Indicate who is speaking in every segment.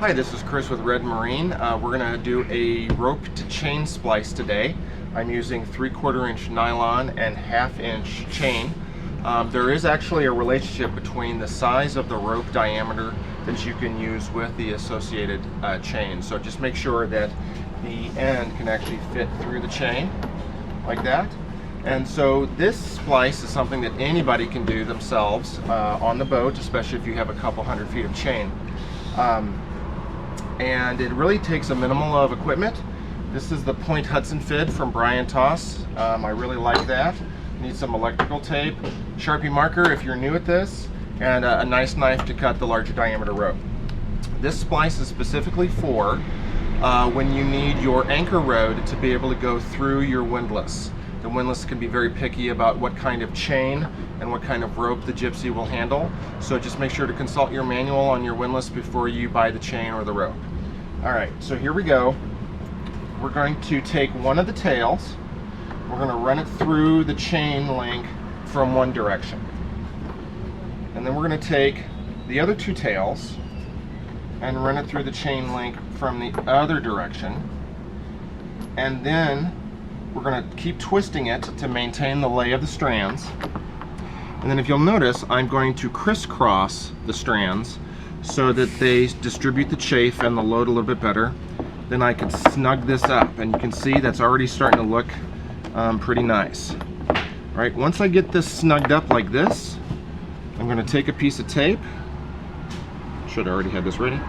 Speaker 1: Hi, this is Chris with Redden Marine. We're going to do a rope to chain splice today. I'm using 3/4 inch nylon and 1/2 inch chain. There is actually a relationship between the size of the rope diameter that you can use with the associated chain. So just make sure that the end can actually fit through the chain like that. And so this splice is something that anybody can do themselves on the boat, especially if you have a couple hundred feet of chain. And it really takes a minimal of equipment. This is the Point Hudson Fid from Brian Toss. I really like that. Need some electrical tape, Sharpie marker if you're new at this, and a nice knife to cut the larger diameter rope. This splice is specifically for when you need your anchor rod to be able to go through your windlass. The windlass can be very picky about what kind of chain and what kind of rope the Gypsy will handle. So just make sure to consult your manual on your windlass before you buy the chain or the rope. All right, so here we go. We're going to take one of the tails. We're going to run it through the chain link from one direction. And then we're going to take the other two tails and run it through the chain link from the other direction. And then we're going to keep twisting it to maintain the lay of the strands. And then if you'll notice, I'm going to crisscross the strands so that they distribute the chafe and the load a little bit better. Then I can snug this up, and you can see that's already starting to look pretty nice. All right, once I get this snugged up like this, I'm going to take a piece of tape. Should have already had this ready.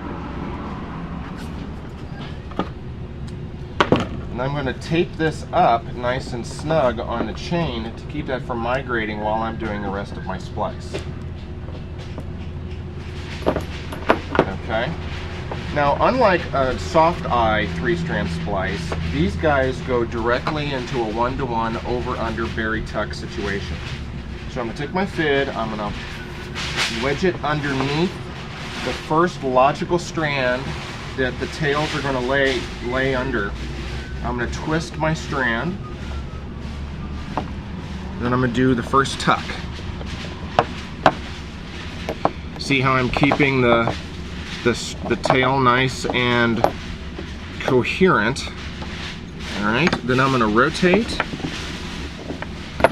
Speaker 1: And I'm going to tape this up nice and snug on the chain to keep that from migrating while I'm doing the rest of my splice. Okay. Now, unlike a soft eye 3-strand splice, these guys go directly into a 1-to-1 over-under berry tuck situation. So I'm going to take my fid, I'm going to wedge it underneath the first logical strand that the tails are going to lay under. I'm going to twist my strand, then I'm going to do the first tuck. See how I'm keeping the tail nice and coherent. All right, then I'm going to rotate.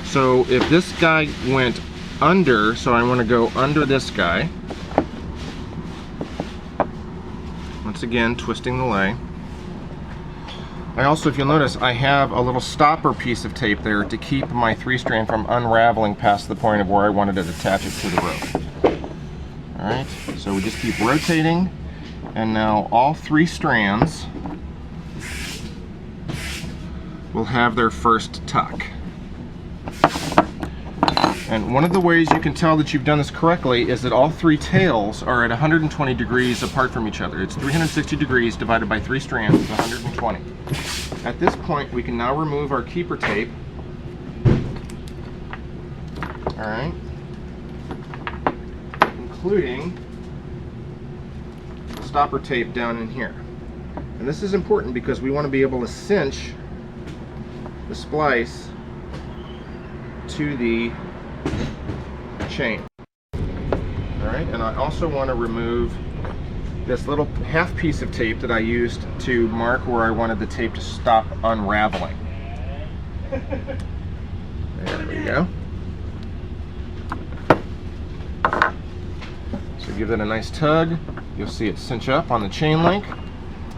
Speaker 1: So if this guy went under, so I want to go under this guy. Once again, twisting the lay. I also, if you'll notice, I have a little stopper piece of tape there to keep my 3-strand from unraveling past the point of where I wanted to attach it to the rope. All right, so we just keep rotating, and now all 3 strands will have their first tuck. And one of the ways you can tell that you've done this correctly is that all 3 tails are at 120 degrees apart from each other. It's 360 degrees divided by 3 strands is 120. At this point, we can now remove our keeper tape. All right. Including stopper tape down in here. And this is important because we want to be able to cinch the splice to the chain. Alright, and I also want to remove this little half piece of tape that I used to mark where I wanted the tape to stop unraveling. There we go. So give that a nice tug. You'll see it cinch up on the chain link.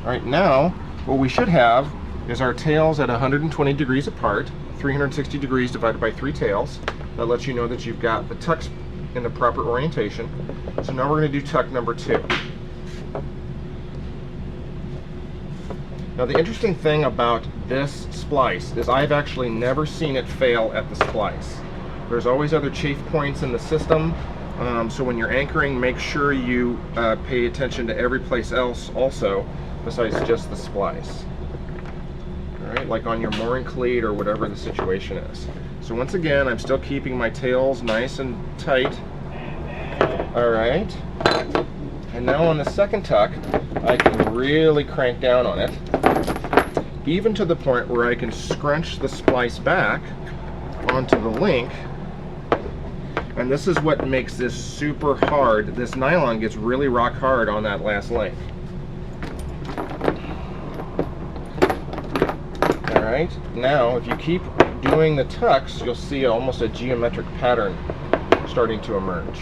Speaker 1: Alright, now what we should have is our tails at 120 degrees apart, 360 degrees divided by 3 tails. That lets you know that you've got the tucks in the proper orientation. So now we're going to do tuck number 2. Now the interesting thing about this splice is I've actually never seen it fail at the splice. There's always other chafe points in the system, so when you're anchoring, make sure you pay attention to every place else also besides just the splice. Alright, like on your mooring cleat or whatever the situation is. So once again, I'm still keeping my tails nice and tight. Alright, and now on the second tuck, I can really crank down on it, even to the point where I can scrunch the splice back onto the link. And this is what makes this super hard. This nylon gets really rock hard on that last link. right, now if you keep doing the tucks, you'll see almost a geometric pattern starting to emerge.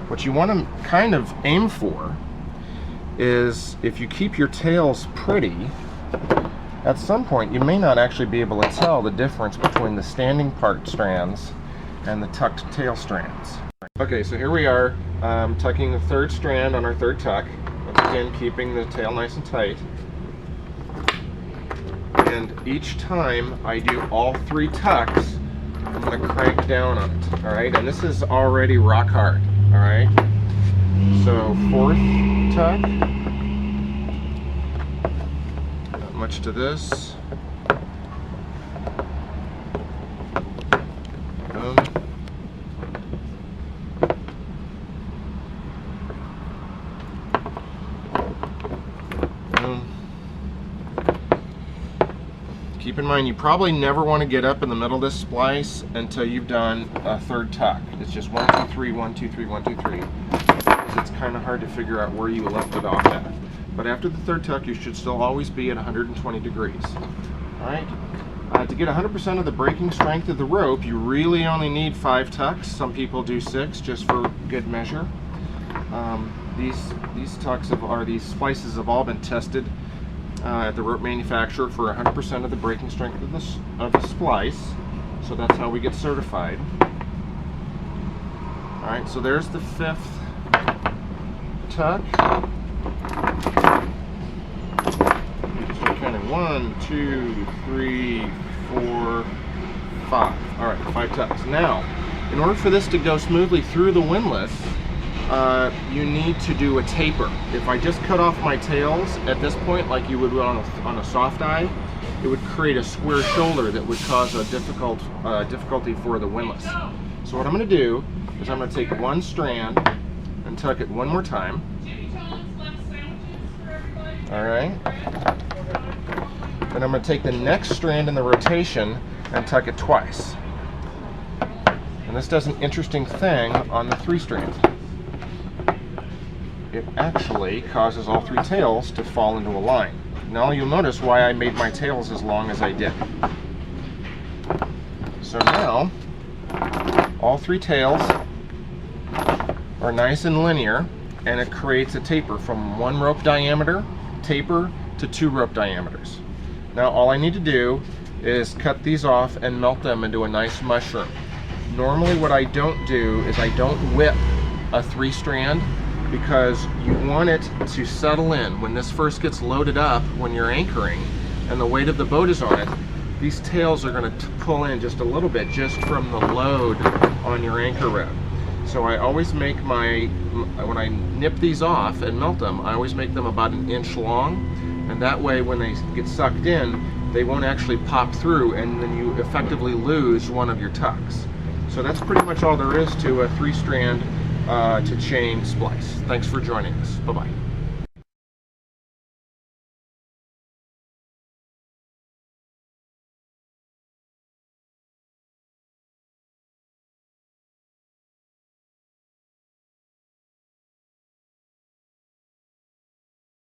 Speaker 1: What you want to kind of aim for is, if you keep your tails pretty, at some point you may not actually be able to tell the difference between the standing part strands and the tucked tail strands. Okay, so here we are, tucking the third strand on our third tuck. Once again, keeping the tail nice and tight. And each time I do all 3 tucks, I'm going to crank down on it. Alright, and this is already rock hard. Alright, so 4th tuck. Not much to this. Keep in mind, you probably never want to get up in the middle of this splice until you've done a 3rd tuck. It's just 1, 2, 3, 1, 2, 3, 1, 2, 3. Because it's kind of hard to figure out where you left it off at. But after the 3rd tuck, you should still always be at 120 degrees. Alright? To get 100% of the breaking strength of the rope, you really only need 5 tucks. Some people do 6 just for good measure. These tucks these splices have all been tested at the rope manufacturer for 100% of the breaking strength of the splice. So that's how we get certified. Alright, so there's the 5th tuck. Just counting 1, 2, 3, 4, 5. Alright, 5 tucks. Now, in order for this to go smoothly through the windlass, you need to do a taper. If I just cut off my tails at this point, like you would on a soft eye, it would create a square shoulder that would cause a difficulty for the windlass. So what I'm going to do is I'm going to take 1 strand and tuck it 1 more time. Alright. Then I'm going to take the next strand in the rotation and tuck it twice. And this does an interesting thing on the 3 strand. It actually causes all 3 tails to fall into a line. Now you'll notice why I made my tails as long as I did. So now, all 3 tails are nice and linear, and it creates a taper from 1 rope diameter taper to 2 rope diameters. Now all I need to do is cut these off and melt them into a nice mushroom. Normally what I don't do is I don't whip a 3 strand, because you want it to settle in. When this first gets loaded up, when you're anchoring and the weight of the boat is on it, these tails are going to pull in just a little bit just from the load on your anchor rod. So I always make when I nip these off and melt them, I always make them about 1 inch long, and that way when they get sucked in, they won't actually pop through, and then you effectively lose one of your tucks. So that's pretty much all there is to a 3 strand to chain splice. Thanks for joining us. Bye-bye.